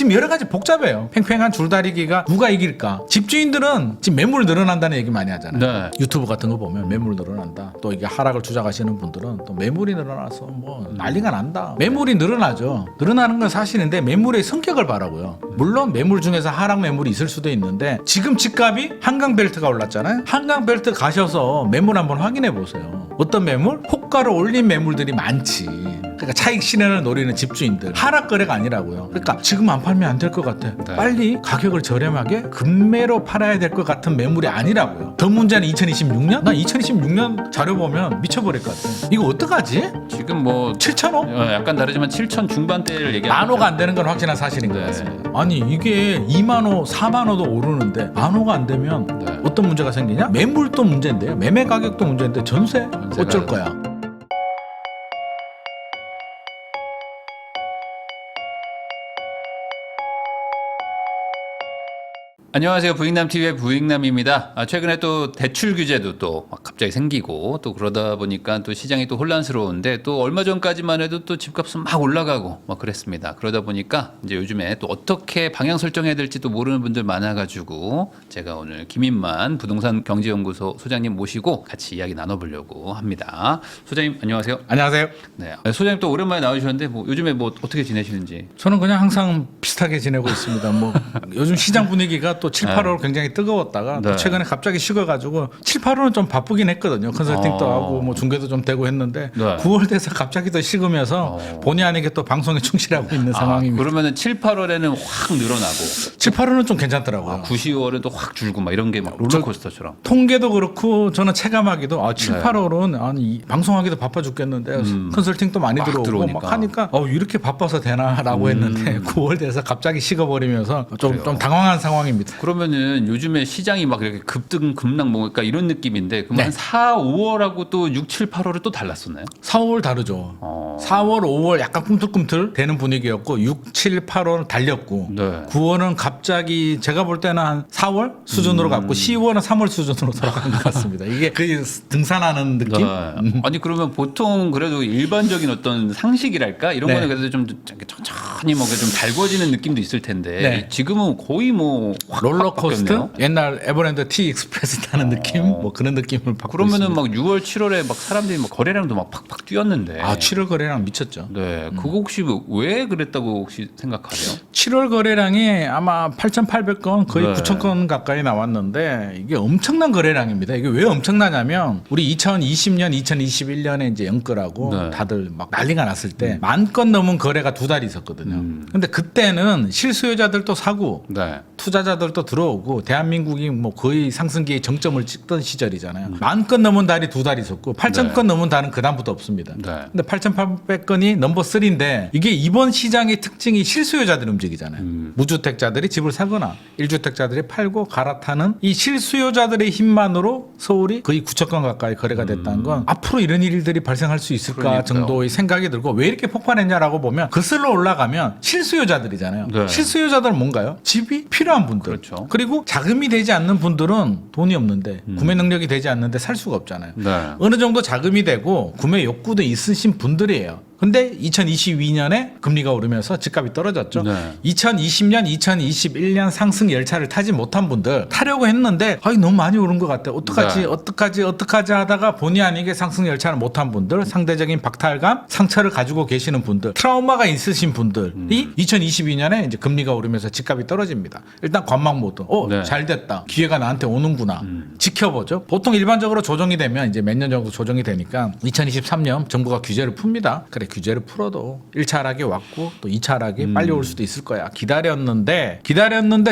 지금 여러 가지 복잡해요. 팽팽한 줄다리기가 누가 이길까? 집주인들은 지금 매물 늘어난다는 얘기 많이 하잖아요. 네. 유튜브 같은 거 보면 매물 늘어난다. 또 이게 하락을 주장하시는 분들은 또 매물이 늘어나서 뭐 난리가 난다. 매물이 늘어나죠. 늘어나는 건 사실인데 매물의 성격을 봐라고요. 물론 매물 중에서 하락 매물이 있을 수도 있는데 지금 집값이 한강벨트가 올랐잖아요. 한강벨트 가셔서 매물 한번 확인해 보세요. 어떤 매물? 호가를 올린 매물들이 많지. 그러니까 차익 실현을 노리는 집주인들. 하락 거래가 아니라고요. 그러니까 지금 안 팔면 안 될 것 같아. 네. 빨리 가격을 저렴하게 급매로 팔아야 될 것 같은 매물이 아니라고요. 더 문제는 2026년? 나 2026년 자료 보면 미쳐버릴 것 같아. 이거 어떡하지? 지금 뭐 7,000원? 약간 다르지만 7천 중반대를 얘기하는 10,000호가 안 되는 건 확실한 사실인 것 네. 같습니다. 아니 이게 20,000호, 40,000호도 오르는데 10,000호가 안 되면 네. 어떤 문제가 생기냐? 매물도 문제인데요. 매매 가격도 문제인데 전세? 전세가 어쩔 거야? 안녕하세요. 부익남TV의 부익남입니다. 최근에 또 대출 규제도 또 막 갑자기 생기고 또 그러다 보니까 또 시장이 또 혼란스러운데 또 얼마 전까지만 해도 또 집값은 막 올라가고 막 그랬습니다. 그러다 보니까 이제 요즘에 또 어떻게 방향 설정해야 될지 또 모르는 분들 많아가지고 제가 오늘 김인만 부동산 경제연구소 소장님 모시고 같이 이야기 나눠보려고 합니다. 소장님 안녕하세요. 안녕하세요. 네. 소장님 또 오랜만에 나오셨는데 뭐 요즘에 뭐 어떻게 지내시는지. 저는 그냥 항상 비슷하게 지내고 있습니다. 뭐 요즘 시장 분위기가 또 7, 8월 굉장히 뜨거웠다가 또 네. 최근에 갑자기 식어가지고 7, 8월은 좀 바쁘긴 했거든요. 컨설팅도 아. 하고 뭐 중개도 좀 되고 했는데 네. 9월 돼서 갑자기 또 식으면서 본의 아니게 또 방송에 충실하고 있는 상황입니다. 그러면은 7, 8월에는 확 늘어나고 7, 8월은 좀 괜찮더라고요. 9, 10월은 또 확 줄고 막 이런 게 막 롤러코스터처럼. 통계도 그렇고 저는 체감하기도 7, 네. 8월은 아니 방송하기도 바빠 죽겠는데 컨설팅도 많이 막 들어오고 들어오니까. 막 하니까 이렇게 바빠서 되나라고 했는데 9월 돼서 갑자기 식어버리면서 좀 당황한 상황입니다. 그러면은 요즘에 시장이 막 이렇게 급등 급락 뭐니까 이런 느낌인데 그럼 네. 한 4, 5월하고 또 6, 7, 8월은 또 달랐었나요? 4, 5월 다르죠. 4월, 5월 약간 꿈틀꿈틀 되는 분위기였고 6, 7, 8월은 달렸고 네. 9월은 갑자기 제가 볼 때는 한 4월 수준으로 갔고 10월은 3월 수준으로 돌아간 것 같습니다. 이게 그 등산하는 느낌? 네. 아니 그러면 보통 그래도 일반적인 어떤 상식이랄까 이런 네. 거는 그래도 좀 천천히 뭐 좀 달궈지는 느낌도 있을 텐데 네. 지금은 거의 뭐 확 롤러코스터? 바뀌었네요. 옛날 에버랜드 T 익스프레스 타는 느낌? 뭐 그런 느낌을 받고 그러면은 있습니다. 막 6월, 7월에 막 사람들이 막 거래량도 막 팍팍 뛰었는데. 7월 거래량 미쳤죠. 네, 그거 혹시 왜 그랬다고 혹시 생각하세요? 7월 거래량이 아마 8,800건 거의 네. 9,000건 가까이 나왔는데 이게 엄청난 거래량입니다. 이게 왜 엄청나냐면 우리 2020년, 2021년에 이제 연끌하고 네. 다들 막 난리가 났을 때 10,000건 넘은 거래가 2달 있었거든요. 근데 그때는 실수요자들도 사고 네. 투자자들도 들어오고 대한민국이 뭐 거의 상승기의 정점을 찍던 시절이잖아요. 10,000건 넘은 달이 2달 있었고 8,000건 넘은 달은 그다음부터 없습니다. 네. 근데 8,800건이 넘버 3인데 이게 이번 시장의 특징이 실수요자들 움직이잖아요. 무주택자들이 집을 사거나 1주택자들이 팔고 갈아타는 이 실수요자들의 힘만으로 서울이 거의 9,000건 가까이 거래가 됐다는 건 앞으로 이런 일들이 발생할 수 있을까 그러니까요. 정도의 생각이 들고 왜 이렇게 폭발했냐라고 보면 거슬러 올라가면 실수요자들이잖아요. 네. 실수요자들은 뭔가요? 집이 필요한 분들. 그렇죠. 그리고 자금이 되지 않는 분들은 돈이 없는데 구매 능력이 되지 않는데 살 수가 없잖아요. 네. 어느 정도 자금이 되고 구매 욕구도 있으신 분들이에요. 근데 2022년에 금리가 오르면서 집값이 떨어졌죠. 네. 2020년, 2021년 상승 열차를 타지 못한 분들 타려고 했는데 너무 많이 오른 것 같아. 어떡하지? 네. 어떡하지 하다가 본의 아니게 상승 열차를 못한 분들, 상대적인 박탈감, 상처를 가지고 계시는 분들, 트라우마가 있으신 분들이 2022년에 이제 금리가 오르면서 집값이 떨어집니다. 일단 관망 모드. 네. 잘 됐다. 기회가 나한테 오는구나. 지켜보죠. 보통 일반적으로 조정이 되면 이제 몇 년 정도 조정이 되니까 2023년 정부가 규제를 풉니다. 그래 규제를 풀어도 1차 하락이 왔고 또 2차 하락이 빨리 올 수도 있을 거야. 기다렸는데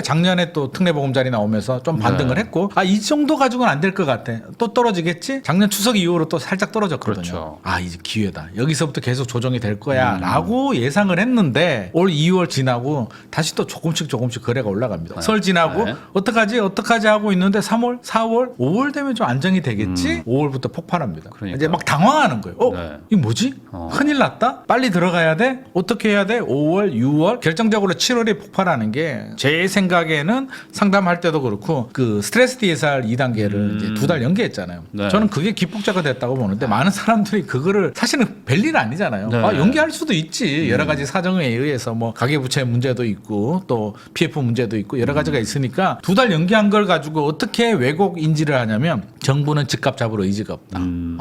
작년에 또 특례보금자리 나오면서 좀 반등을 네. 했고 이 정도 가지고는 안 될 것 같아. 또 떨어지겠지? 작년 추석 이후로 또 살짝 떨어졌거든요. 그렇죠. 이제 기회다. 여기서부터 계속 조정이 될 거야 라고 예상을 했는데 올 2월 지나고 다시 또 조금씩 거래가 올라갑니다. 네. 설 지나고 네. 어떡하지 하고 있는데 3월, 4월, 5월 되면 좀 안정이 되겠지? 5월부터 폭발합니다. 그러니까요. 이제 막 당황하는 거예요. 네. 이게 뭐지? 큰일 났네. 났다? 빨리 들어가야 돼? 어떻게 해야 돼? 5월, 6월? 결정적으로 7월에 폭발하는 게 제 생각에는 상담할 때도 그렇고 그 스트레스 DSR 2단계를 이제 2달 연기했잖아요. 네. 저는 그게 기폭제가 됐다고 보는데 많은 사람들이 그거를 사실은 별일 아니잖아요. 네. 아, 연기할 수도 있지. 여러 가지 사정에 의해서 뭐 가계부채 문제도 있고 또 PF 문제도 있고 여러 가지가 있으니까 2달 연기한 걸 가지고 어떻게 왜곡 인지를 하냐면 정부는 집값 잡을 의지가 없다.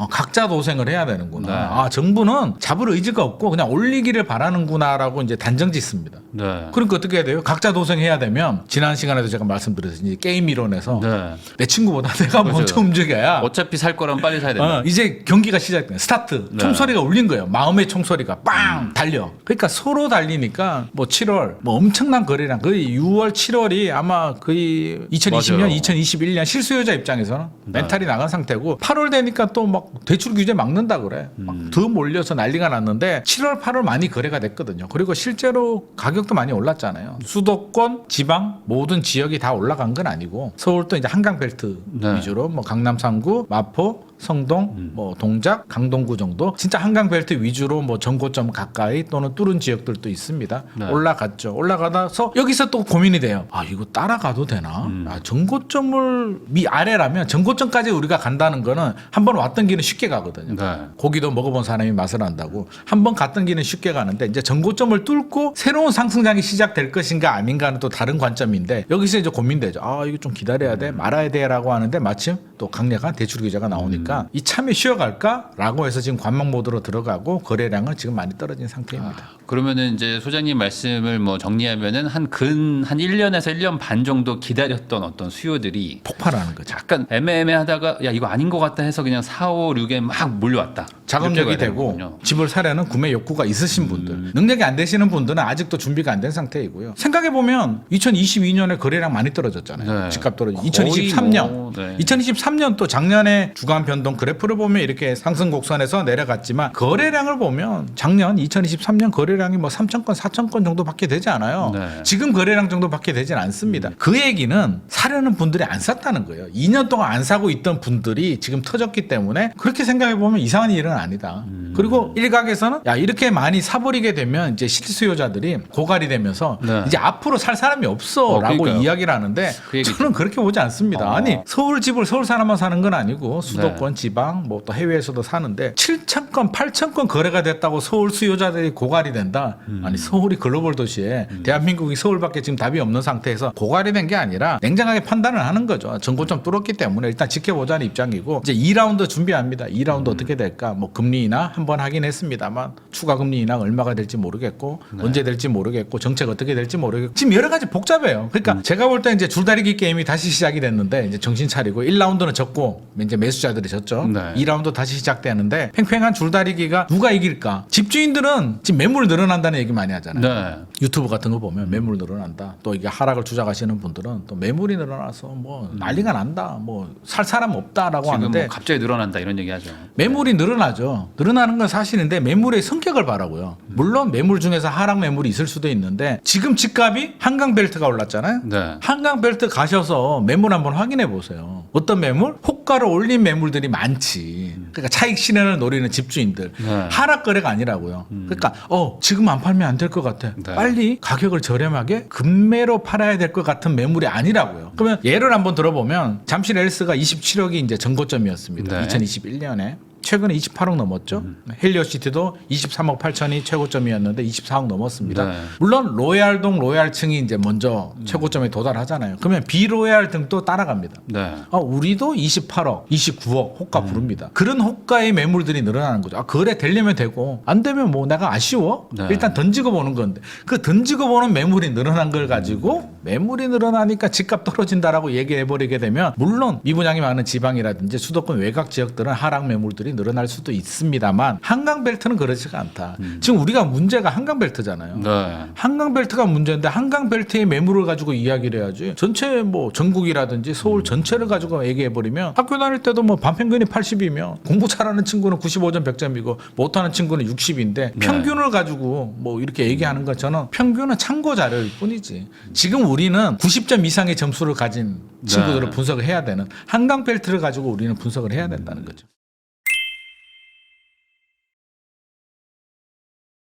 각자 도생을 해야 되는구나. 네. 아, 정부는 잡을 의지가 없고 그냥 올리기를 바라는구나라고 이제 단정 짓습니다. 네. 그러니까 어떻게 해야 돼요? 각자 도생해야 되면 지난 시간에도 제가 말씀드렸듯이 게임 이론에서 네. 내 친구보다 내가 그렇죠. 먼저 움직여야 어차피 살 거라면 빨리 사야 된다. 이제 경기가 시작돼. 스타트. 네. 총소리가 울린 거예요. 마음의 총소리가 빵 달려. 그러니까 서로 달리니까 뭐 7월 뭐 엄청난 거래량 거의 6월 7월이 아마 거의 2020년 맞아요. 2021년 실수요자 입장에서는 네. 멘탈이 나간 상태고 8월 되니까 또 막 대출 규제 막는다 그래. 막 더 몰려서 난리가 났는데 7월 8월 많이 거래가 됐거든요. 그리고 실제로 가격도 많이 올랐잖아요. 수도권, 지방 모든 지역이 다 올라간 건 아니고 서울도 이제 한강벨트 네. 위주로 뭐 강남 3구, 마포, 성동, 뭐 동작, 강동구 정도 진짜 한강벨트 위주로 뭐 전고점 가까이 또는 뚫은 지역들도 있습니다. 네. 올라갔죠. 올라가서 여기서 또 고민이 돼요. 아, 이거 따라가도 되나? 아, 전고점을 아래라면 전고점까지 우리가 간다는 거는 한번 왔던 길은 쉽게 가거든요. 네. 고기도 먹어본 사람이 맛을 안다고 한번 갔던 길은 쉽게 가는데 이제 전고점을 뚫고 새로운 상승장이 시작될 것인가 아닌가는 또 다른 관점인데 여기서 이제 고민되죠. 아, 이거 좀 기다려야 돼, 말아야 돼라고 하는데 마침 또 강력한 대출 규제가 나오니까 이참에 쉬어갈까라고 해서 지금 관망 모드로 들어가고 거래량은 지금 많이 떨어진 상태입니다. 그러면은 이제 소장님 말씀을 뭐 정리하면은 한 1년에서 1년 반 정도 기다렸던 어떤 수요들이 폭발하는 거죠. 약간 애매하다가 야 이거 아닌 것 같다 해서 그냥 4, 5, 6에 막 몰려왔다. 자금력이 이렇게 가야 되고 되는군요. 집을 사려는 구매 욕구가 있으신 분들, 능력이 안 되시는 분들은 아직도 준비가 안 된 상태이고요. 생각해 보면 2022년에 거래량 많이 떨어졌잖아요. 네. 집값 떨어지. 거의 2023년, 뭐, 네. 2023년 또 작년에 주간 변동 그래프를 보면 이렇게 상승 곡선에서 내려갔지만 거래량을 보면 작년 2023년 거래량이 뭐 3천 건, 4천 건 정도밖에 되지 않아요. 네. 지금 거래량 정도밖에 되진 않습니다. 그 얘기는 사려는 분들이 안 샀다는 거예요. 2년 동안 안 사고 있던 분들이 지금 터졌기 때문에 그렇게 생각해 보면 이상한 일은 아니다. 그리고 일각에서는 야 이렇게 많이 사버리게 되면 이제 실수요자들이 고갈이 되면서 네. 이제 앞으로 살 사람이 없어라고 그러니까요. 이야기를 하는데 그 얘기죠. 저는 그렇게 보지 않습니다. 아니 서울 집을 서울 사람만 사는 건 아니고 수도권, 지방, 뭐 또 해외에서도 사는데 7천 건, 8천 건 거래가 됐다고 서울 수요자들이 고갈이 된다. 아니 서울이 글로벌 도시에 대한민국이 서울밖에 지금 답이 없는 상태에서 고갈이 된 게 아니라 냉정하게 판단을 하는 거죠. 전고점 뚫었기 때문에 일단 지켜보자는 입장이고 이제 2라운드 준비합니다. 2라운드 어떻게 될까? 뭐 금리 인하 한번 하긴 했습니다만 추가 금리 인하 얼마가 될지 모르겠고 언제 될지 모르겠고 정책 어떻게 될지 모르겠고 지금 여러 가지 복잡해요. 그러니까 제가 볼 때 이제 줄다리기 게임이 다시 시작이 됐는데 이제 정신 차리고 1라운드는 졌고 이제 매수자들이 졌죠. 네. 2라운드 다시 시작되는데 팽팽한 줄다리기가 누가 이길까? 집주인들은 지금 매물 늘어난다는 얘기 많이 하잖아요. 네. 유튜브 같은 거 보면 매물 늘어난다. 또 이게 하락을 주장하시는 분들은 또 매물이 늘어나서 뭐 난리가 난다. 뭐 살 사람 없다라고 지금 하는데 뭐 갑자기 늘어난다 이런 얘기하죠. 매물이 늘어나죠. 늘어나는 건 사실인데 매물의 성격을 바라고요. 물론 매물 중에서 하락 매물이 있을 수도 있는데 지금 집값이 한강벨트가 올랐잖아요. 네. 한강벨트 가셔서 매물 한번 확인해 보세요. 어떤 매물? 호가를 올린 매물들이 많지. 그러니까 차익 실현을 노리는 집주인들. 네. 하락 거래가 아니라고요. 그러니까 지금 안 팔면 안 될 것 같아. 네. 빨리 가격을 저렴하게 급매로 팔아야 될 것 같은 매물이 아니라고요. 그러면 예를 한번 들어보면 잠실 헬스가 27억이 이제 전고점이었습니다. 네. 2021년에. 최근에 28억 넘었죠. 헬리오시티도 23억 8천이 최고점이었는데 24억 넘었습니다. 네. 물론 로얄동 로얄층이 이제 먼저 최고점에 도달하잖아요. 그러면 비로얄 등도 따라갑니다. 네. 우리도 28억, 29억 호가 부릅니다. 그런 호가의 매물들이 늘어나는 거죠. 거래 되려면 되고 안 되면 뭐 내가 아쉬워? 네. 일단 던지고 보는 건데 그 던지고 보는 매물이 늘어난 걸 가지고 매물이 늘어나니까 집값 떨어진다라고 얘기해 버리게 되면 물론 미분양이 많은 지방이라든지 수도권 외곽 지역들은 하락 매물들이 늘어날 수도 있습니다만 한강벨트는 그렇지가 않다. 지금 우리가 문제가 한강벨트잖아요. 네. 한강벨트가 문제인데 한강벨트의 매물을 가지고 이야기를 해야지 전체 뭐 전국이라든지 서울 전체를 가지고 얘기해버리면 학교 다닐 때도 뭐 반평균이 80이면 공부 잘하는 친구는 95점 100점이고 못하는 친구는 60인데 평균을 가지고 뭐 이렇게 얘기하는 것 저는 평균은 참고 자료일 뿐이지 지금 우리는 90점 이상의 점수를 가진 친구들을 분석을 해야 되는 한강벨트를 가지고 우리는 분석을 해야 된다는 거죠.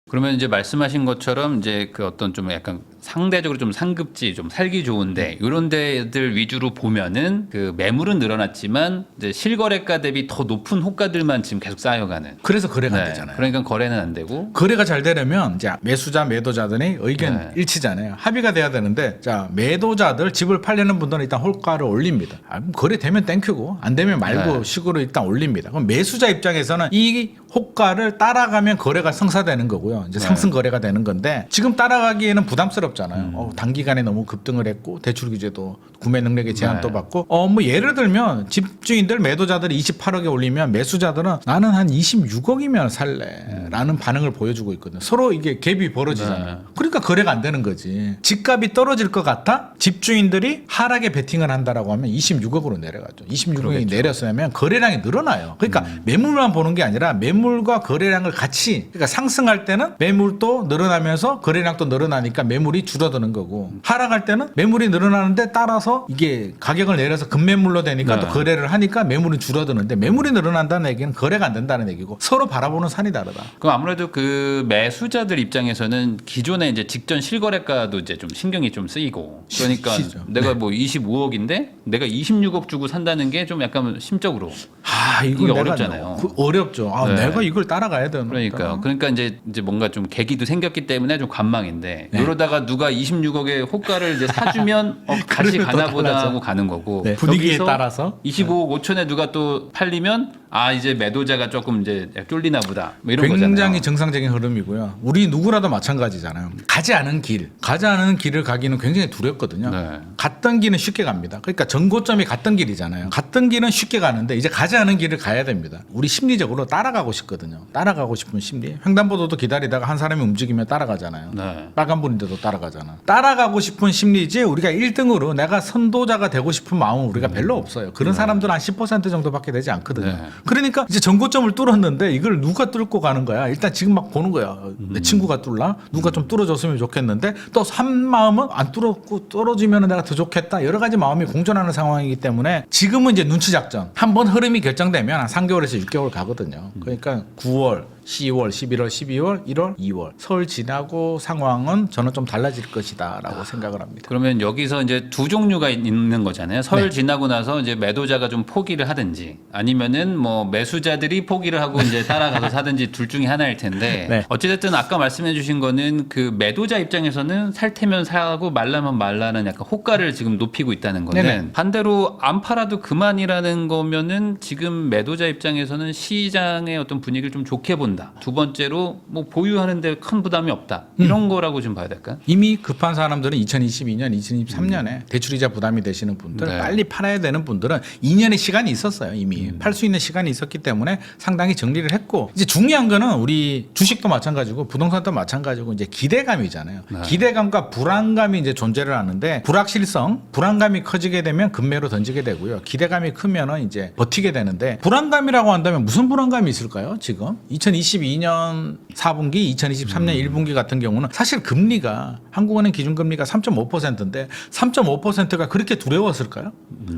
그러면 이제 말씀하신 것처럼 이제 그 어떤 좀 약간 상대적으로 좀 상급지 좀 살기 좋은데 이런 데들 위주로 보면은 그 매물은 늘어났지만 이제 실거래가 대비 더 높은 호가들만 지금 계속 쌓여가는. 그래서 거래가 안 네. 되잖아요. 그러니까 거래는 안 되고. 거래가 잘 되려면 이제 매수자 매도자들의 의견 네. 일치잖아요. 합의가 돼야 되는데 자 매도자들 집을 팔려는 분들은 일단 호가를 올립니다. 그럼 거래되면 땡큐고 안 되면 말고 네. 식으로 일단 올립니다. 그럼 매수자 입장에서는 이 호가를 따라가면 거래가 성사되는 거고요. 이제 네. 상승 거래가 되는 건데 지금 따라가기에는 부담스럽잖아요. 단기간에 너무 급등을 했고 대출 규제도 구매 능력에 제한도 네. 받고 뭐 예를 들면 집주인들 매도자들이 28억에 올리면 매수자들은 나는 한 26억이면 살래라는 반응을 보여주고 있거든요. 서로 이게 갭이 벌어지잖아요. 네. 그러니까 거래가 안 되는 거지. 집값이 떨어질 것 같아 집주인들이 하락에 베팅을 한다라고 하면 26억으로 내려가죠. 26억이 그러겠죠. 내렸으면 거래량이 늘어나요. 그러니까 매물만 보는 게 아니라 매물과 거래량을 같이 그러니까 상승할 때는 매물도 늘어나면서 거래량도 늘어나니까 매물이 줄어드는 거고 하락할 때는 매물이 늘어나는데 따라서 이게 가격을 내려서 급매물로 되니까 네. 또 거래를 하니까 매물은 줄어드는데 매물이 늘어난다는 얘기는 거래가 안 된다는 얘기고 서로 바라보는 산이 다르다. 그럼 아무래도 그 매수자들 입장에서는 기존에 이제 직전 실거래가도 이제 좀 신경이 좀 쓰이고 그러니까 시죠. 내가 뭐 25억인데 내가 26억 주고 산다는 게 좀 약간 심적으로 이건 이게 내가 어렵잖아요. 어렵죠. 네. 내가 이걸 따라가야 되는 그러니까요. 그러니까 이제 뭔가 좀 계기도 생겼기 때문에 좀 관망인데 네. 이러다가 누가 26억의 호가를 이제 사주면 다시 그러면 또 가나 보다 달라져. 하고 가는 거고 네, 분위기에 여기서 따라서 25억 5천에 누가 또 팔리면 이제 매도자가 조금 이제 쫄리나 보다 뭐 이런 굉장히 거잖아요. 정상적인 흐름이고요. 우리 누구라도 마찬가지잖아요. 가지 않은 길을 가기는 굉장히 두렵거든요. 네. 갔던 길은 쉽게 갑니다. 그러니까 전고점이 갔던 길이잖아요. 갔던 길은 쉽게 가는데 이제 가지 않은 길을 가야 됩니다. 우리 심리적으로 따라가고 싶거든요. 따라가고 싶은 심리. 횡단보도도 기다리다가 한 사람이 움직이면 따라가잖아요. 네. 빨간불인데도 따라가잖아. 따라가고 싶은 심리지 우리가 1등으로 내가 선도자가 되고 싶은 마음은 우리가 별로 없어요. 그런 사람들은 한 10% 정도밖에 되지 않거든요. 네. 그러니까 이제 전고점을 뚫었는데 이걸 누가 뚫고 가는 거야. 일단 지금 막 보는 거야. 내 친구가 뚫나? 누가 좀 뚫어줬으면 좋겠는데 또 한 마음은 안 뚫었고 떨어지면 내가 더 좋겠다. 여러 가지 마음이 공존하는 상황이기 때문에 지금은 이제 눈치 작전. 한번 흐름이 결정되면 한 3개월에서 6개월 가거든요. 그러니까 9월 10월, 11월, 12월, 1월, 2월 설 지나고 상황은 저는 좀 달라질 것이다라고 생각을 합니다. 그러면 여기서 이제 두 종류가 있는 거잖아요. 설 네. 지나고 나서 이제 매도자가 좀 포기를 하든지 아니면은 뭐 매수자들이 포기를 하고 이제 따라가서 사든지 둘 중에 하나일 텐데 네. 어찌됐든 아까 말씀해 주신 거는 그 매도자 입장에서는 살 테면 사고 말라면 말라는 약간 호가를 지금 높이고 있다는 거는 네네. 반대로 안 팔아도 그만이라는 거면은 지금 매도자 입장에서는 시장의 어떤 분위기를 좀 좋게 본다. 두 번째로 뭐 보유하는데 큰 부담이 없다. 이런 거라고 좀 봐야 될까요? 이미 급한 사람들은 2022년, 2023년에 대출이자 부담이 되시는 분들, 네. 빨리 팔아야 되는 분들은 2년의 시간이 있었어요. 이미 팔 수 있는 시간이 있었기 때문에 상당히 정리를 했고 이제 중요한 거는 우리 주식도 마찬가지고 부동산도 마찬가지고 이제 기대감이잖아요. 네. 기대감과 불안감이 이제 존재를 하는데 불확실성, 불안감이 커지게 되면 급매로 던지게 되고요. 기대감이 크면은 이제 버티게 되는데 불안감이라고 한다면 무슨 불안감이 있을까요? 지금 2022년 4분기, 2023년 1분기 같은 경우는 사실 금리가 한국은행 기준금리가 3.5%인데 3.5%가 그렇게 두려웠을까요?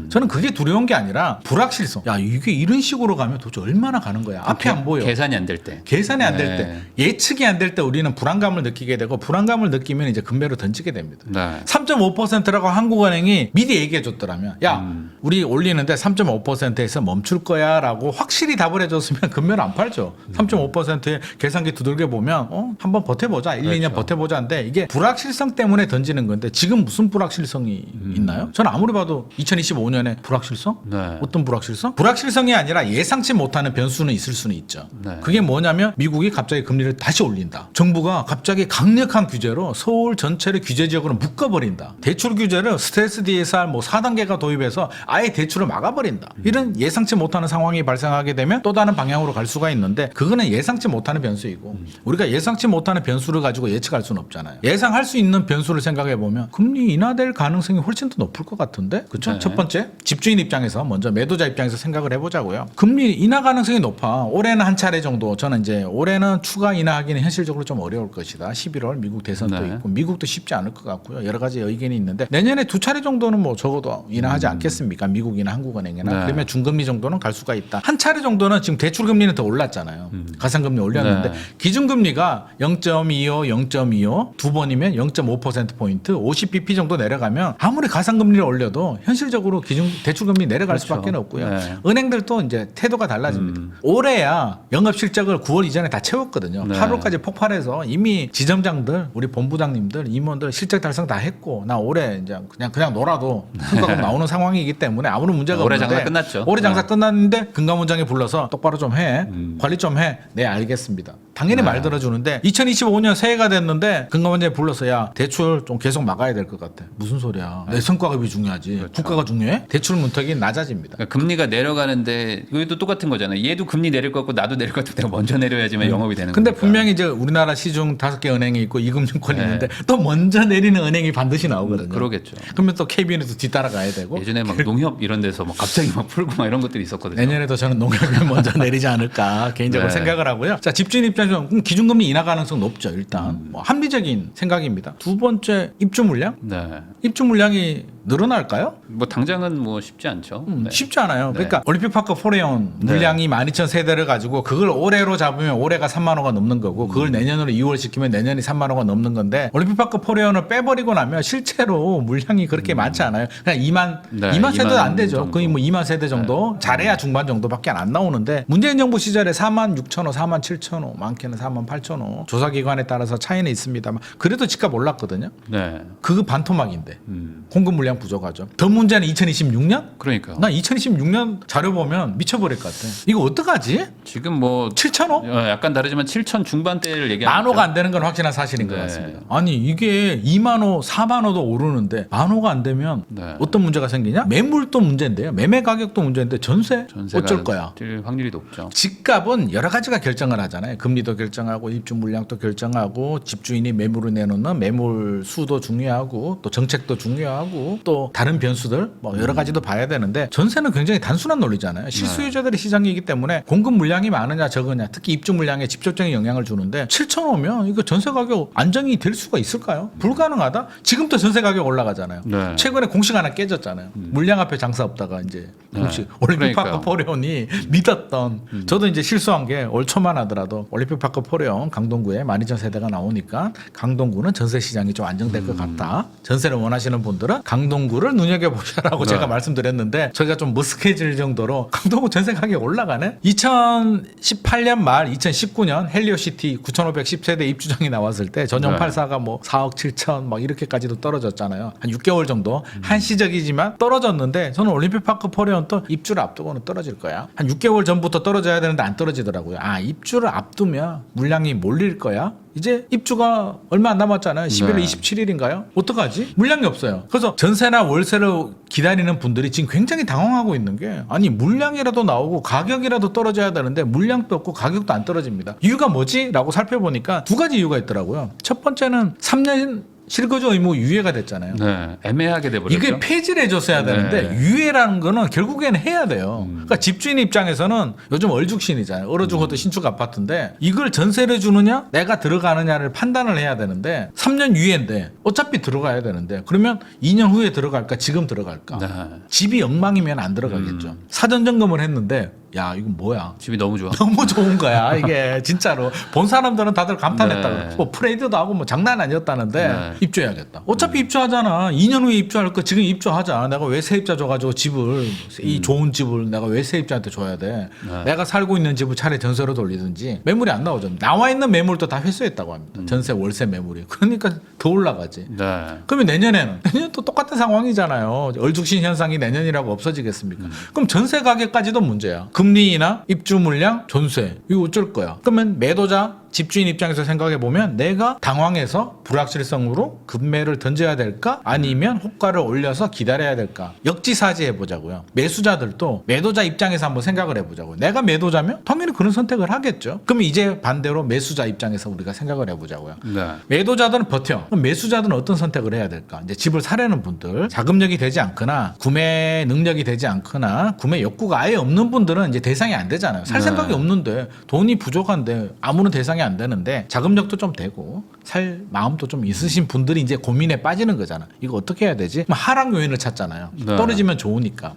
저는 그게 두려운 게 아니라 불확실성. 야 이게 이런 식으로 가면 도대체 얼마나 가는 거야? 앞이 안 보여. 계산이 안 될 때. 계산이 안 될 네. 때, 예측이 안 될 때 우리는 불안감을 느끼게 되고 불안감을 느끼면 이제 금매로 던지게 됩니다. 네. 3.5%라고 한국은행이 미리 얘기해 줬더라면 야 우리 올리는데 3.5%에서 멈출 거야 라고 확실히 답을 해줬으면 금매로 안 팔죠. 3.5%의 계산기 두들겨 보면 한번 버텨보자. 1, 2년 그렇죠. 버텨보자인데 이게 불확실성 때문에 던지는 건데 지금 무슨 불확실성이 있나요? 저는 아무리 봐도 2025년에 불확실성? 네. 어떤 불확실성? 불확실성이 아니라 예상치 못하는 변수는 있을 수는 있죠. 네. 그게 뭐냐면 미국이 갑자기 금리를 다시 올린다. 정부가 갑자기 강력한 규제로 서울 전체를 규제 지역으로 묶어버린다. 대출 규제를 스트레스 DSR 뭐 4단계가 도입해서 아예 대출을 막아버린다. 이런 예상치 못하는 상황이 발생하게 되면 또 다른 방향으로 갈 수가 있는데 그거는 예상치 못하는 변수이고 우리가 예상치 못하는 변수를 가지고 예측할 수는 없잖아요. 예상할 수 있는 변수를 생각해 보면 금리 인하될 가능성이 훨씬 더 높을 것 같은데 그렇죠? 네. 첫 번째 집주인 입장에서 먼저 매도자 입장에서 생각을 해보자고요. 금리 인하 가능성이 높아. 올해는 한 차례 정도. 저는 이제 올해는 추가 인하하기는 현실적으로 좀 어려울 것이다. 11월 미국 대선도 네. 있고 미국도 쉽지 않을 것 같고요. 여러 가지 의견이 있는데 내년에 두 차례 정도는 뭐 적어도 인하하지 않겠습니까? 미국이나 한국은행이나 네. 그러면 중금리 정도는 갈 수가 있다. 한 차례 정도는 지금 대출 금리는 더 올랐잖아요. 가상금리 올렸는데 네. 기준금리가 0.25 두 번이면 0.5%포인트 50bp 정도 내려가면 아무리 가상금리를 올려도 현실적으로 대출금리 내려갈 그렇죠. 수밖에 없고요. 네. 은행들도 이제 태도가 달라집니다. 올해야 영업실적을 9월 이전에 다 채웠거든요. 네. 8월까지 폭발해서 이미 지점장들, 우리 본부장님들, 임원들 실적 달성 다 했고 나 올해 이제 그냥 놀아도 성과가 나오는 상황이기 때문에 아무런 문제가 올해 없는데 장사 끝났죠. 올해 장사 네. 끝났는데 금감원장이 불러서 똑바로 좀 해. 관리 좀 해. 네, 알겠습니다. 당연히 말 들어주는데 2025년 새해가 됐는데 금감원장이 불러서 야 대출 좀 계속 막아야 될 것 같아. 무슨 소리야. 내 성과급이 중요하지. 그렇죠. 국가가 중요해? 대출 문턱이 낮아집니다. 그러니까 금리가 내려가는데 이것도 똑같은 거잖아요. 얘도 금리 내릴 것 같고 나도 내릴 것 같고 내가 먼저 내려야지만 영업이 되는 근데 거니까. 분명히 이제 우리나라 시중 5개 은행이 있고 이금융권이 네. 있는데 또 먼저 내리는 은행이 반드시 나오거든요. 그러겠죠. 그러면 또 KBN에서 뒤따라가야 되고 예전에 막 농협 이런 데서 막 갑자기 막 풀고 막 이런 것들이 있었거든요. 내년에도 저는 농협이 먼저 내리지 않을까 개인적으로 네. 생각을 하고요. 자, 집주인 입장에서 기준금리 인하 가능성 높죠. 일단 뭐 합리적인 생각입니다. 두 번째 입주 물량? 네. 입주 물량이 늘어날까요? 뭐 당장은 뭐 쉽지 않죠. 네. 쉽지 않아요. 네. 그러니까 올림픽파크 포레온 물량이 12,000세대를 가지고 그걸 올해로 잡으면 올해가 3만 호가 넘는 거고 그걸 내년으로 2월 시키면 내년이 3만 호가 넘는 건데 올림픽파크 포레온을 빼버리고 나면 실제로 물량이 그렇게 많지 않아요. 그냥 2만 네, 2만 세대도 2만 안 되죠. 정도. 거의 뭐 2만 세대 정도 잘해야 중반 정도밖에 안 나오는데 문재인 정부 시절에 4만 6천 호, 4만 7천 호, 많게는 4만 8천 호 조사기관에 따라서 차이는 있습니다만 그래도 집값 올랐거든요. 네. 그거 반토막인데 공급 물량 부족하죠. 더 문제는 2026년? 그러니까 나 2026년 자료 보면 미쳐버릴 것 같아. 이거 어떡하지? 지금 뭐 7,000호? 약간 다르지만 7천 중반대를 얘기하는 만호가 안 되는 건 확실한 사실인 것 네. 같습니다. 아니 이게 2만호, 4만호도 오르는데 만호가 안 되면 네. 어떤 문제가 생기냐? 매물도 문제인데요. 매매 가격도 문제인데 전세? 전세가 어쩔 거야? 뛸 확률이 높죠. 집값은 여러 가지가 결정을 하잖아요. 금리도 결정하고 입주 물량도 결정하고 집주인이 매물을 내놓는 매물 수도 중요하고 또 정책도 중요하고 또 다른 변수들 뭐 여러 가지도 봐야 되는데 전세는 굉장히 단순한 논리잖아요. 실수요자들의 시장이기 때문에 공급 물량이 많으냐 적으냐 특히 입주 물량에 직접적인 영향을 주는데 7,000호면 이거 전세 가격 안정이 될 수가 있을까요? 불가능하다? 지금도 전세 가격 올라가잖아요. 네. 최근에 공식 하나 깨졌잖아요. 물량 앞에 장사 없다가 이제 공식 네. 올림픽파크 그러니까요. 포레온이 믿었던 저도 이제 실수한 게 올 초만 하더라도 올림픽파크 포레온 강동구에 12,000세대가 나오니까 강동구는 전세 시장이 좀 안정될 것 같다. 전세를 원하시는 분들은 강동구를 눈여겨보셔라고 네. 제가 말씀드렸는데 저희가 좀 머쓱해질 정도로 강동구 전세 가격이 올라가네. 2018년 말 2019년 헬리오시티 9,510세대 입주장이 나왔을 때 전용 네. 84가 뭐 4억 7천 막 이렇게까지도 떨어졌잖아요. 한 6개월 정도 한시적이지만 떨어졌는데 저는 올림픽파크 포레온 또 입주를 앞두고는 떨어질 거야. 한 6개월 전부터 떨어져야 되는데 안 떨어지더라고요. 아 입주를 앞두면 물량이 몰릴 거야. 이제 입주가 얼마 안 남았잖아요. 11월 네. 27일인가요? 어떡하지? 물량이 없어요. 그래서 전세나 월세를 기다리는 분들이 지금 굉장히 당황하고 있는 게 아니 물량이라도 나오고 가격이라도 떨어져야 되는데 물량도 없고 가격도 안 떨어집니다. 이유가 뭐지? 라고 살펴보니까 두 가지 이유가 있더라고요. 첫 번째는 3년 실거주 의무 유예가 됐잖아요. 네. 애매하게 돼버렸죠. 이게 폐지를 해줬어야 되는데 네. 유예라는 거는 결국에는 해야 돼요. 그러니까 집주인 입장에서는 요즘 얼죽신이잖아요. 얼어 죽어도 신축 아파트인데 이걸 전세를 주느냐 내가 들어가느냐를 판단을 해야 되는데 3년 유예인데 어차피 들어가야 되는데 그러면 2년 후에 들어갈까 지금 들어갈까 네. 집이 엉망이면 안 들어가겠죠. 사전 점검을 했는데 야 이건 뭐야 집이 너무 좋아. 너무 좋은 거야 이게 진짜로 본 사람들은 다들 감탄했다고 네. 뭐 프레이드도 하고 뭐 장난 아니었다는데 네. 입주해야겠다 어차피 입주하잖아 2년 후에 입주할 거 지금 입주하자 내가 왜 세입자 줘가지고 집을 이 좋은 집을 내가 왜 세입자한테 줘야 돼 네. 내가 살고 있는 집을 차라리 전세로 돌리든지 매물이 안 나오죠 나와 있는 매물도 다 회수했다고 합니다 전세 월세 매물이 그러니까 더 올라가지 네. 그러면 내년에는 또 똑같은 상황이잖아요. 얼죽신 현상이 내년이라고 없어지겠습니까? 그럼 전세 가격까지도 문제야. 금리나 입주 물량, 전세 이거 어쩔 거야. 그러면 매도자 집주인 입장에서 생각해 보면 내가 당황해서 불확실성으로 급매를 던져야 될까 아니면 호가를 올려서 기다려야 될까 역지사지 해보자고요. 매수자들도 매도자 입장에서 한번 생각을 해보자고요. 내가 매도자면 당연히 그런 선택을 하겠죠. 그럼 이제 반대로 매수자 입장에서 우리가 생각을 해보자고요. 네. 매도자들은 버텨. 그럼 매수자들은 어떤 선택을 해야 될까? 이제 집을 사려는 분들, 자금력이 되지 않거나 구매 능력이 되지 않거나 구매 욕구가 아예 없는 분들은 이제 대상이 안 되잖아요. 살 네. 생각이 없는데 돈이 부족한데 아무런 대상이 감당이 안 되는데 자금력도 좀 되고 살 마음도 좀 있으신 분들이 이제 고민에 빠지는 거잖아. 이거 어떻게 해야 되지? 그럼 하락 요인을 찾잖아요. 네. 떨어지면 좋으니까.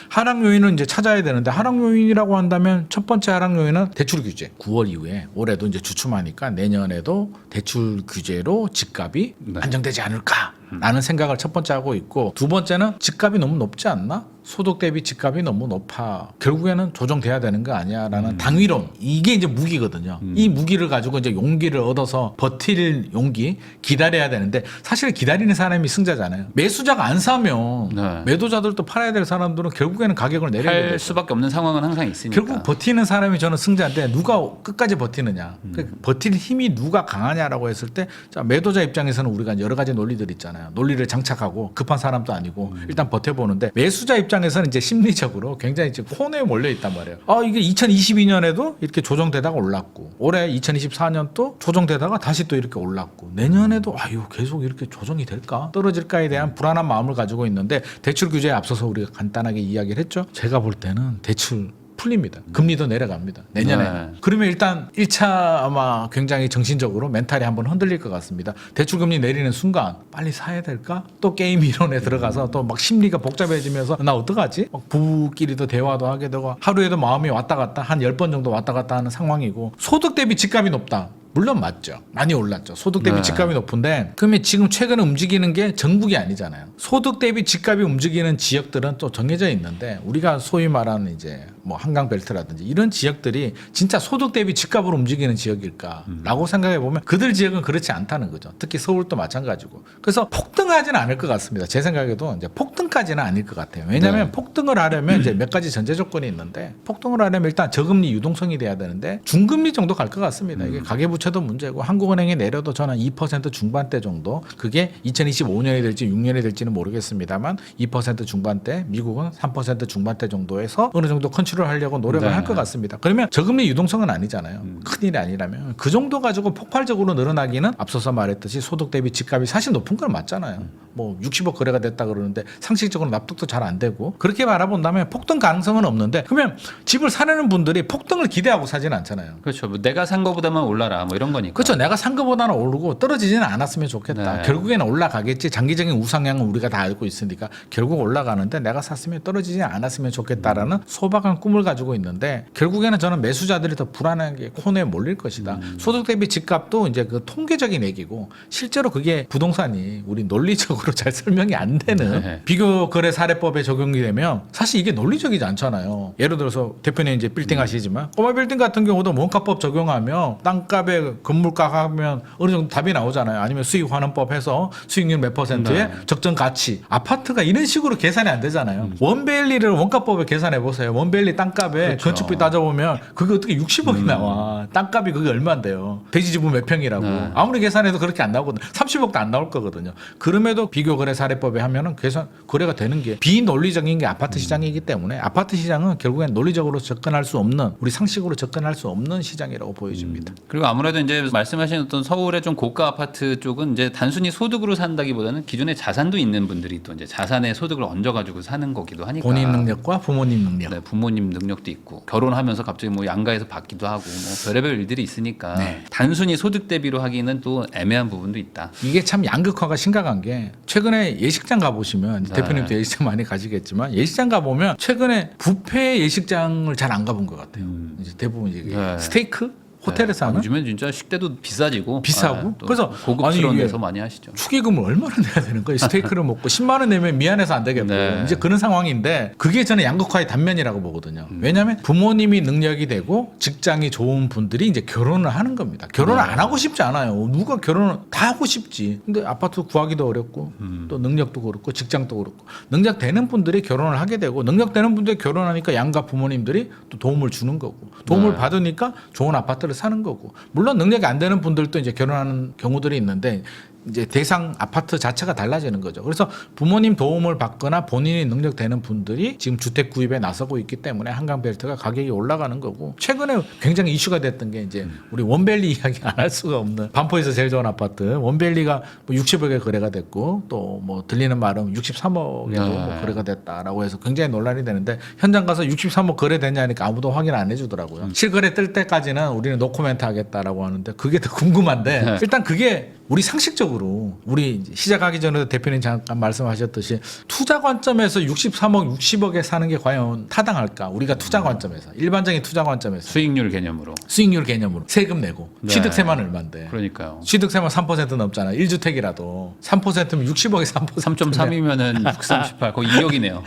하락 요인은 이제 찾아야 되는데 하락 요인이라고 한다면 첫 번째 하락 요인은 대출 규제. 9월 이후에 올해도 이제 주춤하니까 내년에도 대출 규제로 집값이 네. 안정되지 않을까라는 생각을 첫 번째 하고 있고 두 번째는 집값이 너무 높지 않나? 소득 대비 집값이 너무 높아. 결국에는 조정돼야 되는 거 아니야라는 당위론. 이게 이제 무기거든요. 이 무기를 가지고 이제 용기를 얻어서 버틸 용기, 기다려야 되는데 사실 기다리는 사람이 승자잖아요. 매수자가 안 사면 네. 매도자들도 팔아야 될 사람들은 결국에는 가격을 내리게 할 되죠. 수밖에 없는 상황은 항상 있으니까. 결국 버티는 사람이 저는 승자인데 누가 끝까지 버티느냐. 그 버틸 힘이 누가 강하냐라고 했을 때 자, 매도자 입장에서는 우리가 여러 가지 논리들 있잖아요. 논리를 장착하고 급한 사람도 아니고 일단 버텨보는데 매수자 입장에서는 이제 심리적으로 굉장히 지금 코너에 몰려 있단 말이에요. 이게 2022년에도 이렇게 조정되다가 올랐고 올해 2024년 또 조정되다가 다시 또 이렇게 올랐고 내년에도 이거 계속 이렇게 조정이 될까? 떨어질까에 대한 불안한 마음을 가지고 있는데 대출 규제에 앞서서 우리가 간단하게 이야기를 했죠. 제가 볼 때는 대출 풀립니다. 금리도 내려갑니다. 내년에. 네. 그러면 일단 1차 아마 굉장히 정신적으로 멘탈이 한번 흔들릴 것 같습니다. 대출금리 내리는 순간 빨리 사야 될까? 또 게임 이론에 들어가서 또 막 심리가 복잡해지면서 나 어떡하지? 막 부부끼리도 대화도 하게 되고 하루에도 마음이 왔다 갔다 한 10번 정도 왔다 갔다 하는 상황이고 소득 대비 집값이 높다. 물론 맞죠. 많이 올랐죠. 소득 대비 네. 집값이 높은데 그러면 지금 최근에 움직이는 게 전국이 아니잖아요. 소득 대비 집값이 움직이는 지역들은 또 정해져 있는데 우리가 소위 말하는 이제 뭐 한강벨트라든지 이런 지역들이 진짜 소득 대비 집값으로 움직이는 지역일까라고 생각해 보면 그들 지역은 그렇지 않다는 거죠. 특히 서울도 마찬가지고. 그래서 폭등하지는 않을 것 같습니다. 제 생각에도 이제 폭등까지는 아닐 것 같아요. 왜냐하면 네. 폭등을 하려면 이제 몇 가지 전제 조건이 있는데 폭등을 하려면 일단 저금리 유동성이 돼야 되는데 중금리 정도 갈 것 같습니다. 이게 가계부채도 문제고 한국은행이 내려도 저는 2% 중반대 정도 그게 2025년이 될지 6년이 될지는 모르겠습니다만 2% 중반대 미국은 3% 중반대 정도에서 어느 정도 컨트롤 하려고 노력을 네. 할 것 같습니다. 그러면 저금리 유동성은 아니잖아요. 큰일이 아니라면 그 정도 가지고 폭발적으로 늘어나기는 앞서서 말했듯이 소득 대비 집값이 사실 높은 건 맞잖아요. 뭐 60억 거래가 됐다 그러는데 상식적으로 납득도 잘 안 되고 그렇게 바라본다면 폭등 가능성은 없는데 그러면 집을 사려는 분들이 폭등을 기대하고 사지는 않잖아요. 그렇죠. 뭐 내가 산 거보다만 올라라 뭐 이런 거니까. 그렇죠. 내가 산 것보다는 오르고 떨어지지는 않았으면 좋겠다. 네. 결국에는 올라가겠지. 장기적인 우상향은 우리가 다 알고 있으니까 결국 올라가는데 내가 샀으면 떨어지지 않았으면 좋겠다라는 소박한 꿈을 가지고 있는데 결국에는 저는 매수자들이 더 불안하게 코너에 몰릴 것이다. 소득 대비 집값도 이제 그 통계적인 얘기고 실제로 그게 부동산이 우리 논리적으로 잘 설명이 안 되는 네. 비교 거래 사례법에 적용이 되면 사실 이게 논리적이지 않잖아요. 예를 들어서 대표님 이제 빌딩 하시지만 꼬마 빌딩 같은 경우도 원가법 적용하면 땅값에 건물가 하면 어느 정도 답이 나오잖아요. 아니면 수익 환원법 해서 수익률 몇 퍼센트의 네. 적정 가치. 아파트가 이런 식으로 계산이 안 되잖아요. 원밸리를 원가법에 계산해 보세요. 원밸리 땅값에 그렇죠. 건축비 따져보면 그게 어떻게 60억이 나와. 땅값이 그게 얼마인데요. 대지지분 몇 평이라고. 네. 아무리 계산해도 그렇게 안 나오거든요. 30억도 안 나올 거거든요. 그럼에도 비교거래 사례법에 하면은 계산 거래가 되는 게 비논리적인 게 아파트 시장이기 때문에 아파트 시장은 결국엔 논리적으로 접근할 수 없는 우리 상식으로 접근할 수 없는 시장이라고 보여집니다. 그리고 아무래도 이제 말씀하신 어떤 서울의 좀 고가 아파트 쪽은 이제 단순히 소득으로 산다기보다는 기존에 자산도 있는 분들이 또 이제 자산에 소득을 얹어가지고 사는 거기도 하니까. 본인 능력과 부모님 능력. 네, 부모님 능력도 있고 결혼하면서 갑자기 뭐 양가에서 받기도 하고 뭐 별의별 일들이 있으니까 네. 단순히 소득 대비로 하기는 또 애매한 부분도 있다. 이게 참 양극화가 심각한 게 최근에 예식장 가보시면 네. 대표님도 예식장 많이 가시겠지만 예식장 가보면 최근에 뷔페 예식장을 잘 안 가본 것 같아요. 이제 대부분 이제 네. 스테이크 호텔에서 하는 요즘엔 진짜 식대도 비싸지고 비싸고? 또 그래서 고급스러운 아니, 이게 데서 많이 하시죠. 축의금을 얼마나 내야 되는 거예요? 스테이크를 먹고 10만 원 내면 미안해서 안 되겠고 네. 이제 그런 상황인데 그게 저는 양극화의 단면이라고 보거든요. 왜냐하면 부모님이 능력이 되고 직장이 좋은 분들이 이제 결혼을 하는 겁니다. 결혼을 안 하고 싶지 않아요. 누가 결혼을 다 하고 싶지. 근데 아파트 구하기도 어렵고 또 능력도 그렇고 직장도 그렇고 능력 되는 분들이 결혼을 하게 되고 능력 되는 분들이 결혼하니까 양가 부모님들이 또 도움을 주는 거고 도움을 네. 받으니까 좋은 아파트를 사는 거고 물론 능력이 안 되는 분들도 이제 결혼하는 경우들이 있는데 이제 대상 아파트 자체가 달라지는 거죠. 그래서 부모님 도움을 받거나 본인이 능력되는 분들이 지금 주택 구입에 나서고 있기 때문에 한강벨트가 가격이 올라가는 거고, 최근에 굉장히 이슈가 됐던 게 이제 우리 원밸리 이야기 안 할 수가 없는 반포에서 제일 좋은 아파트 원밸리가 뭐 60억에 거래가 됐고, 또 뭐 들리는 말은 63억에도 뭐 거래가 됐다라고 해서 굉장히 논란이 되는데, 현장 가서 63억 거래됐냐니까 아무도 확인 안 해주더라고요. 실거래 뜰 때까지는 우리는 노코멘트 하겠다라고 하는데, 그게 더 궁금한데 일단 그게 우리 상식적으로, 우리 이제 시작하기 전에도 대표님 잠깐 말씀하셨듯이 투자 관점에서 63억, 60억에 사는 게 과연 타당할까? 우리가 투자 관점에서, 일반적인 투자 관점에서 수익률 개념으로. 수익률 개념으로 세금 내고 네. 취득세만 얼마인데? 그러니까요. 취득세만 3% 넘잖아. 1주택이라도 3%면 60억에 3%. 3.3이면은 638 거의 2억이네요.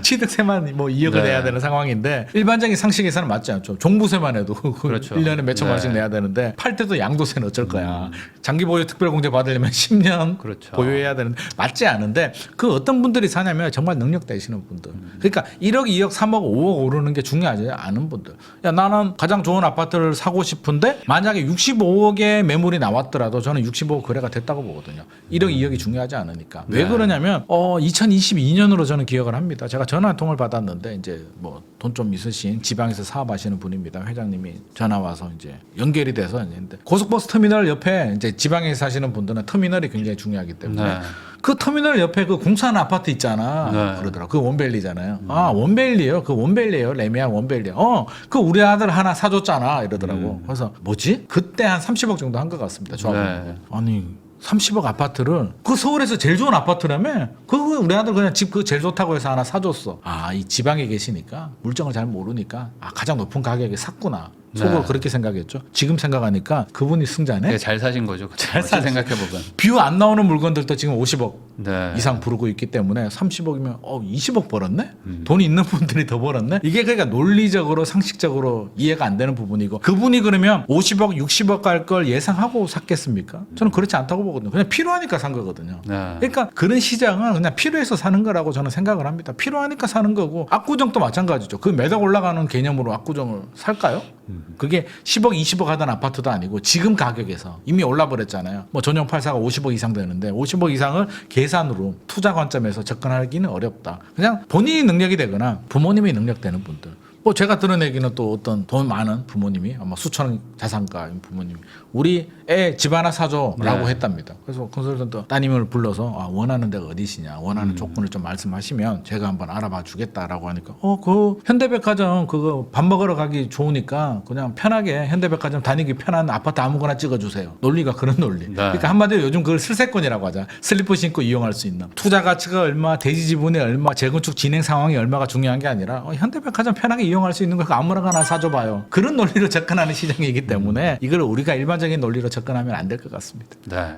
취득세만 뭐 2억을 네. 내야 되는 상황인데, 일반적인 상식에서는 맞지 않죠. 종부세만 해도 그렇죠. 1년에 몇천만 원씩 네. 내야 되는데, 팔 때도 양도세는 어쩔 거야. 장기 보유 특별공제 받으려면 10년 그렇죠. 보유해야 되는데, 맞지 않은데, 그 어떤 분들이 사냐면 정말 능력 되시는 분들. 그러니까 1억, 2억, 3억, 5억 오르는 게 중요하지 않은 분들. 야, 나는 가장 좋은 아파트를 사고 싶은데 만약에 65억의 매물이 나왔더라도 저는 65억 거래가 됐다고 보거든요. 1억, 2억이 중요하지 않으니까. 왜 네. 그러냐면 2022년으로 저는 기억을 합니다. 제가 전화 한 통을 받았는데, 이제 뭐 돈 좀 있으신 지방에서 사업하시는 분입니다. 회장님이 전화 와서 이제 연결이 돼서 이제, 근데 고속버스 터미널 옆에 이제 지방에 사시는 분들은 터미널이 굉장히 중요하기 때문에 네. 그 터미널 옆에 그 공사하는 아파트 있잖아. 네. 그러더라고. 그 원밸리잖아요. 아, 원밸리요? 그 원밸리예요. 레미안 원밸리요. 그 우리 아들 하나 사줬잖아. 이러더라고. 그래서 뭐지? 그때 한 30억 정도 한 것 같습니다. 조합으로. 네. 아니, 30억 아파트를, 그 서울에서 제일 좋은 아파트라며? 그거 우리 아들 그냥 집 그 제일 좋다고 해서 하나 사줬어. 아, 이 지방에 계시니까 물정을 잘 모르니까 가장 높은 가격에 샀구나. 속으로 네. 그렇게 생각했죠. 지금 생각하니까 그분이 승자네. 네, 잘 사신 거죠. 잘 잘 사신 생각해보면. 뷰 안 나오는 물건들도 지금 50억 네. 이상 부르고 있기 때문에 30억이면 20억 벌었네? 돈이 있는 분들이 더 벌었네? 이게 그러니까 논리적으로 상식적으로 이해가 안 되는 부분이고, 그분이 그러면 50억 60억 갈 걸 예상하고 샀겠습니까? 저는 그렇지 않다고 보거든요. 그냥 필요하니까 산 거거든요. 네. 그러니까 그런 시장은 그냥 필요해서 사는 거라고 저는 생각을 합니다. 필요하니까 사는 거고, 압구정도 마찬가지죠. 그 매덕 올라가는 개념으로 압구정을 살까요? 그게 10억 20억 하던 아파트도 아니고 지금 가격에서 이미 올라버렸잖아요. 뭐 전용 84가 50억 이상 되는데 50억 이상을 계산으로 투자 관점에서 접근하기는 어렵다. 그냥 본인이 능력이 되거나 부모님이 능력되는 분들. 뭐 제가 들은 얘기는 또 어떤 돈 많은 부모님이, 아마 수천억 자산가인 부모님이 우리 애 집 하나 사줘라고 네. 했답니다. 그래서 컨설턴트 따님을 불러서 원하는 데가 어디시냐, 원하는 조건을 좀 말씀하시면 제가 한번 알아봐 주겠다라고 하니까 그 현대백화점 그거 밥 먹으러 가기 좋으니까 그냥 편하게 현대백화점 다니기 편한 아파트 아무거나 찍어주세요. 논리가 그런 논리. 네. 그러니까 한마디로 요즘 그걸 슬세권이라고 하자. 슬리퍼 신고 이용할 수 있는. 투자 가치가 얼마, 대지 지분이 얼마, 재건축 진행 상황이 얼마가 중요한 게 아니라 현대백화점 편하게 이용할 수 있는 거 아무거나 사줘봐요. 그런 논리로 접근하는 시장이기 때문에 이걸 우리가 일반적인 논리로 접근하면 안 될 것 같습니다. 네.